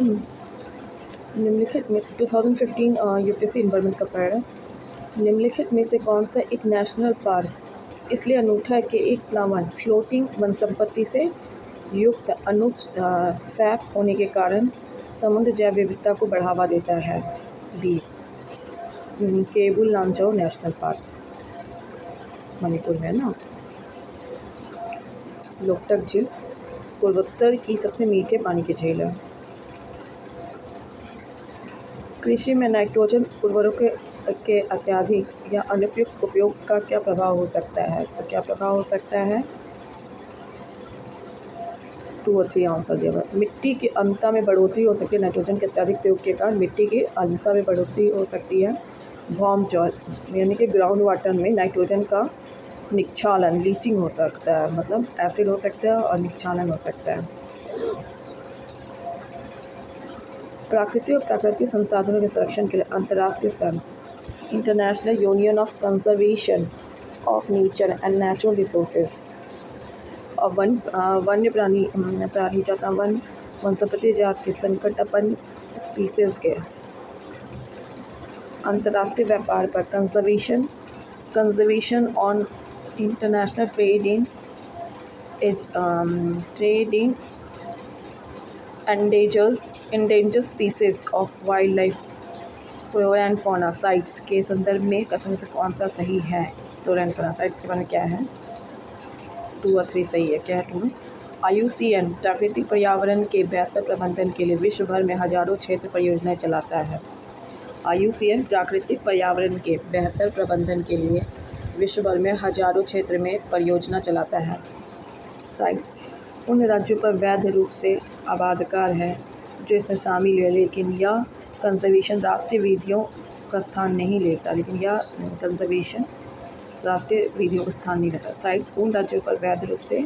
निम्नलिखित में से 2015 यूपीएससी इन्वायरमेंट का पैरा। निम्नलिखित में से कौन सा एक नेशनल पार्क इसलिए अनूठा है कि एक प्लावन फ्लोटिंग वन संपत्ति से युक्त स्वैप होने के कारण समुद्र जैव विविधता को बढ़ावा देता है। B, Keibul Lamjao national park Manipur में ना। लोकटक झील पूर्वोत्तर की सबसे मीठे पानी की झील है। कृषि में नाइट्रोजन उर्वरकों के अत्यधिक या अनुपयुक्त उपयोग का क्या प्रभाव हो सकता है? तो क्या प्रभाव हो सकता है? 2 और 3 आंसर दिया हुआ। मिट्टी की अम्लता में बढ़ोतरी हो सकती है। नाइट्रोजन के अत्यधिक प्रयोग के कारण मिट्टी की अम्लता में बढ़ोतरी हो सकती है। भौम जल यानी कि ग्राउंड वाटर में नाइट्रोजन का निक्षालन लीचिंग हो सकता है, मतलब एसिड हो सकता है और निक्षालन हो सकता है। प्राकृतिक और प्राकृतिक संसाधनों के संरक्षण के लिए अंतर्राष्ट्रीय संघ international union of conservation of nature and natural resources और वन्य प्राणी जाता वन संपत्ति जात के संकटापन्न स्पीसीज के अंतर्राष्ट्रीय व्यापार पर conservation on international trade in endangered species of wildlife flora and fauna sites के संदर्भ में कथन से कौन सा सही है? फ्लोरा एंड फौना साइट्स के बारे में क्या है? 2 और 3 सही है। क्या है 2? IUCN प्राकृतिक पर्यावरण के बेहतर प्रबंधन के लिए विश्व भर में हजारों क्षेत्र परियोजनाएं चलाता है। IUCN प्राकृतिक पर्यावरण के बेहतर प्रबंधन के लिए विश्व भर में हजारों क्षेत्र में परियोजना चलाता है। साइट्स उन राज्यों पर वैध रूप से आबादकार है जो इसमें शामिल है, लेकिन यह कंजर्वेशन राष्ट्रीय विधियों का स्थान नहीं लेता। साइट्स उन राज्यों पर वैध रूप से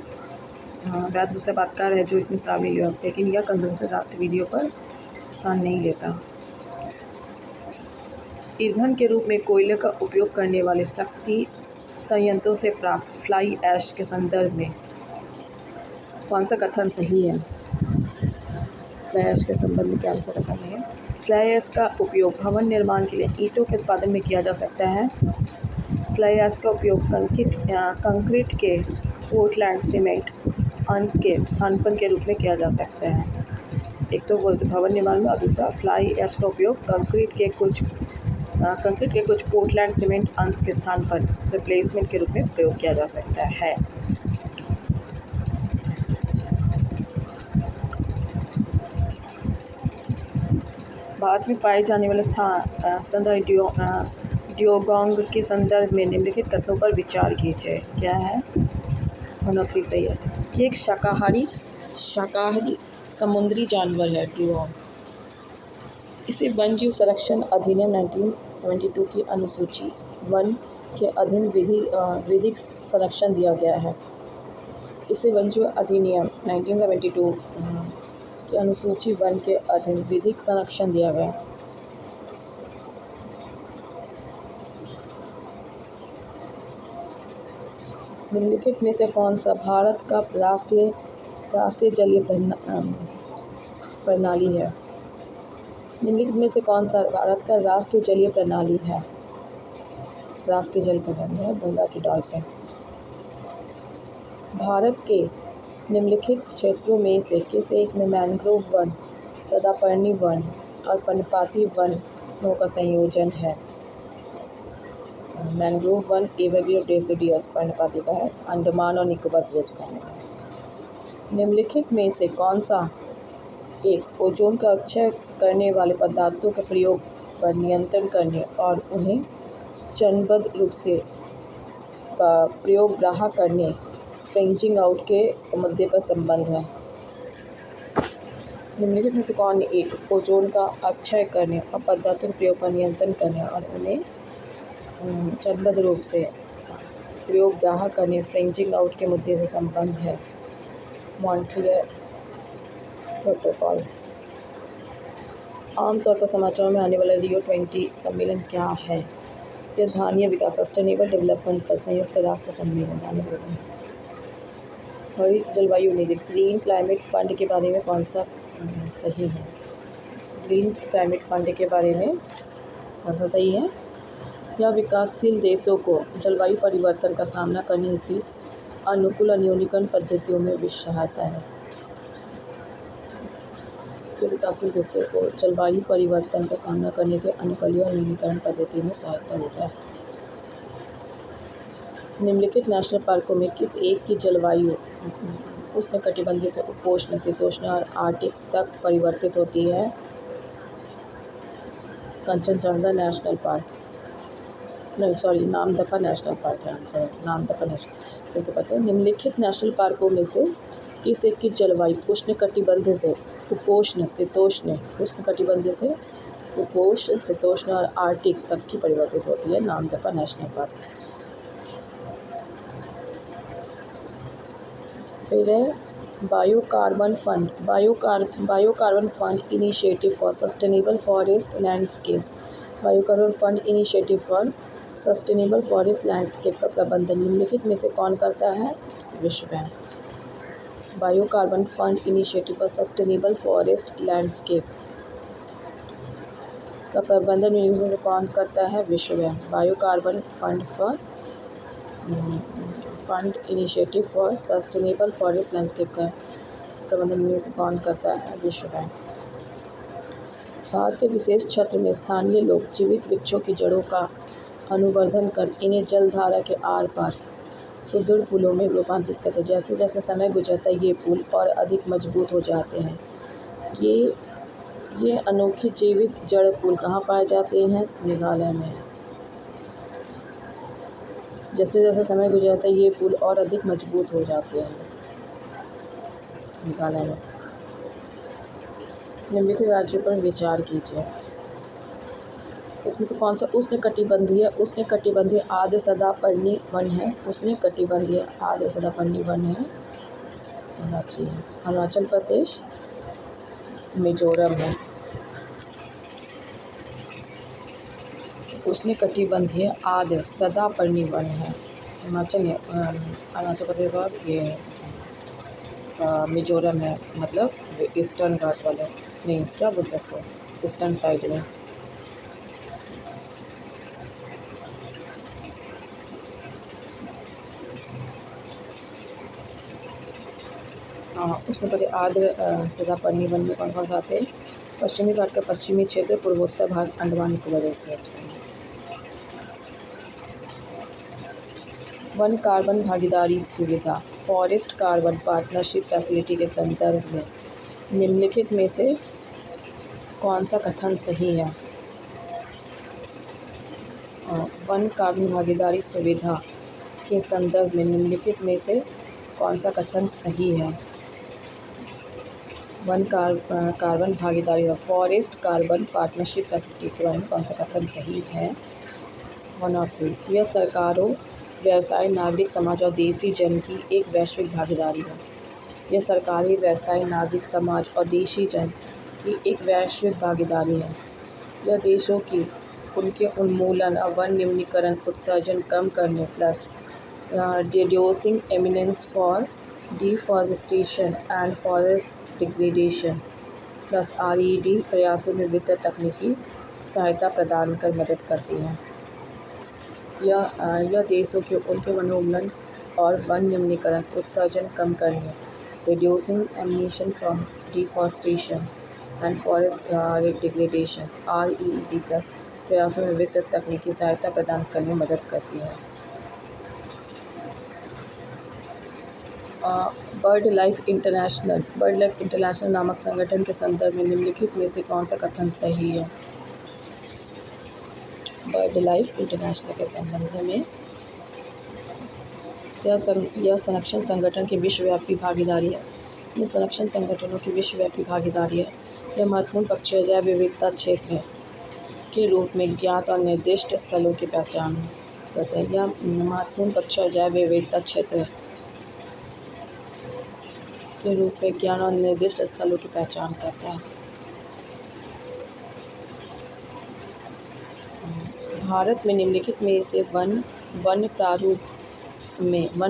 आबादकार है जो इसमें शामिल है, लेकिन यह कंजर्वेशन राष्ट्रीय विधियों पर स्थान नहीं लेता। ईंधन के रूप में कोयले का उपयोग करने वाले शक्ति संयंत्रों से प्राप्त फ्लाई ऐश के संदर्भ में कौन सा कथन सही है? फ्लाई ऐश के संबंध में क्या आंसर कथन है? फ्लाई ऐश का उपयोग भवन निर्माण के लिए ईंटों के उत्पादन में किया जा सकता है। फ्लाई ऐश का उपयोग कंक्रीट के पोर्टलैंड सीमेंट अंश के स्थानापन्न के रूप में किया जा सकता है। एक तो भवन निर्माण में और दूसरा फ्लाई ऐश का उपयोग कंक्रीट के कुछ पोर्टलैंड सीमेंट अंश के स्थान पर रिप्लेसमेंट के रूप में प्रयोग किया जा सकता है। भारत में पाए जाने वाले स्तनधारी ड्यूगोंग के संदर्भ में निम्नलिखित कथनों पर विचार कीजिए। क्या है? 1 और 3 सही है। ये एक शाकाहारी समुद्री जानवर है ड्यूगोंग। इसे वन्यजीव संरक्षण अधिनियम 1972 की अनुसूची 1 के अधीन विधिक संरक्षण दिया गया है। इसे वन्यजीव अधिनियम 1972 की अनुसूची 1 के अधीन विधिक संरक्षण दिया गया। निम्नलिखित में से कौन सा भारत का राष्ट्रीय जलीय प्रणाली है? निम्नलिखित में से कौन सा भारत का राष्ट्रीय जलीय प्रणाली है? राष्ट्रीय जल प्रणाली है गंगा की डॉल्फिन। भारत के निम्नलिखित क्षेत्रों में से किस एक में मैंग्रोव वन, सदापर्णी वन और पर्णपाती वनों का संयोजन है? मैंग्रोव वन एवरग्रीन और डेसिडियस पर्णपाती का है, अंडमान और निकोबार द्वीप समूह। निम्नलिखित में से कौन सा एक ओजोन का क्षय करने वाले पदार्थों के प्रयोग पर नियंत्रण करने और उन्हें चरणबद्ध रूप से प्रयोग ग्राह्य करने फ्रेंचिंग आउट के मुद्दे पर संबंध है? निम्नलिखित में से कौन एक ओजोन का अपक्षय करने और पदार्थों के प्रयोग पर नियंत्रण करने और उन्हें चरणबद्ध रूप से प्रयोग ग्राह्य करने फ्रेंचिंग आउट के मुद्दे से संबंध है? Montreal protocol. आमतौर पर समाचारों में आने वाला रियो 20 सम्मेलन क्या है? यह धान्य विकास सस्टेनेबल डेवलपमेंट पर संयुक्त राष्ट्र सम्मेलन। हरित जलवायु निधि ग्रीन क्लाइमेट फंड के बारे में कौन सा सही है? ग्रीन क्लाइमेट फंड के बारे में कौन सा सही है? यह विकासशील देशों को जलवायु परिवर्तन का सामना करने हेतु अनुकूल न्यूनीकरण पद्धतियों में भी सहायता है। यह विकासशील देशों को जलवायु परिवर्तन का सामना करने के अनुकूल न्यूनीकरण पद्धति में सहायता देता है। निम्नलिखित नेशनल पार्कों में किस एक की जलवायु उष्णकटिबंधीय से उपोष्ण, शीतोष्ण और आर्कटिक तक परिवर्तित होती है? कंचनजंगा नेशनल पार्क, नहीं सॉरी, नामदफा नेशनल पार्क है आंसर, नामदफा नेशनल। कैसे पता है? निम्नलिखित नेशनल पार्कों में से किस एक की जलवायु उष्णकटिबंधीय से उपोष्ण, शीतोष्ण, उष्णकटिबंधीय से उपोष्ण, शीतोष्ण और आर्कटिक तक की परिवर्तित होती है? Namdapha national park. फिर है biocarbon fund, biocarbon fund initiative for sustainable forest landscape. Biocarbon fund initiative for sustainable forest landscape का प्रबंधन निम्नलिखित में से कौन करता है? विश्व bank. Biocarbon fund initiative for sustainable forest landscape का प्रबंधन निम्नलिखित में से कौन करता है? विश्व bank. Biocarbon fund initiative for sustainable forest landscape का प्रबंधन में से कौन करता है? विश्व बैंक। भारत के विशेष क्षेत्र में स्थानीय लोग जीवित वृक्षों की जड़ों का अनुवर्धन कर इन्हें जलधारा के आर पार सुदृढ़ पुलों में रूपांतरित करते हैं। जैसे जैसे समय गुजरता है ये पुल और अधिक मजबूत हो जाते हैं। ये अनोखे जीवित जड़ पुल कहाँ पाए जाते हैं? मेघालय में। जैसे जैसे समय गुजरता है ये पुल और अधिक मजबूत हो जाते हैं मेघालय में। निम्नलिखित राज्यों पर विचार कीजिए। इसमें से कौन सा उष्णकटिबंधीय आर्द्र सदापर्णी वन है? उष्णकटिबंधीय आर्द्र सदापर्णी वन है अरुणाचल प्रदेश, मिजोरम है। उष्णकटिबंधीय आर्द्र सदापर्णी वन है अरुणाचल प्रदेश और ये मिजोरम है, मतलब ईस्टर्न घाट वाले, नहीं क्या बोलते हैं इसको, ईस्टर्न साइड में। उष्णकटिबंधीय आर्द्र सदापर्णी वन में कौन कौन से आते हैं? पश्चिमी घाट का पश्चिमी क्षेत्र, पूर्वोत्तर भाग, अंडमान निकोबार जैसे ऑप्शन। वन कार्बन भागीदारी सुविधा, फॉरेस्ट कार्बन पार्टनरशिप फैसिलिटी के संदर्भ में निम्नलिखित में से कौन सा कथन सही है? वन कार्बन भागीदारी सुविधा के संदर्भ में निम्नलिखित में से कौन सा कथन सही है? वन कार्बन भागीदारी फॉरेस्ट कार्बन पार्टनरशिप फैसिलिटी के बारे में कौन सा कथन सही है? 1 और 3। यह सरकारों, व्यवसाय, नागरिक समाज और देशी जन की एक वैश्विक भागीदारी है। यह सरकारी, व्यवसाय, नागरिक समाज और देशी जन की एक वैश्विक भागीदारी है। यह देशों की उनके उन्मूलन और वन निम्नीकरण उत्सर्जन कम करने plus reducing eminence for deforestation and forest degradation plus RED प्रयासों में वित्तीय तकनीकी सहायता प्रदान कर मदद करती है। यह देशों के उनके वनोन्मूलन और वन निम्नीकरण उत्सर्जन कम करने reducing emission from deforestation and forest degradation RED plus प्रयासों में वित्तीय तकनीकी सहायता प्रदान करने में मदद करती है। बर्ड लाइफ इंटरनेशनल नामक संगठन के संदर्भ में निम्नलिखित में से कौन सा कथन सही है? बर्ड लाइफ इंटरनेशनल के संबंध में यह संरक्षण संगठन की विश्वव्यापी भागीदारी है। यह संरक्षण संगठनों की विश्वव्यापी भागीदारी है। यह महत्वपूर्ण पक्षी जैव विविधता क्षेत्र के रूप में ज्ञात और निर्दिष्ट स्थलों की पहचान करता है। यह महत्वपूर्ण पक्षी जैव विविधता क्षेत्र के रूप में ज्ञान और निर्दिष्ट स्थलों की पहचान करता है। भारत में निम्नलिखित में से वन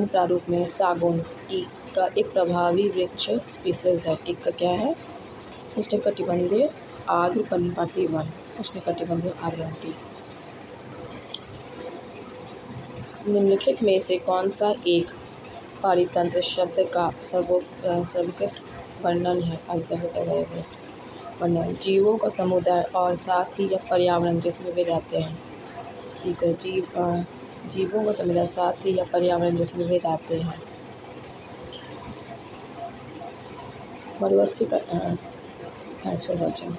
प्रारूप में सागौन टीक का एक प्रभावी वृक्ष स्पीसीज है। टीक का क्या है? उष्णकटिबंधीय आर्द्र पर्णपाती वन, उष्णकटिबंधीय आर्द्र। निम्नलिखित में से कौन सा एक पारितंत्र शब्द का सर्वोत्कृष्ट वर्णन है? वर्णन जीवों का समुदाय और साथ ही यह पर्यावरण जिसमें वे रहते हैं। ठीक है, जीवों का समुदाय साथ ही यह पर्यावरण जिसमें वे रहते हैं। मरुस्थलीकरण। Thanks for watching.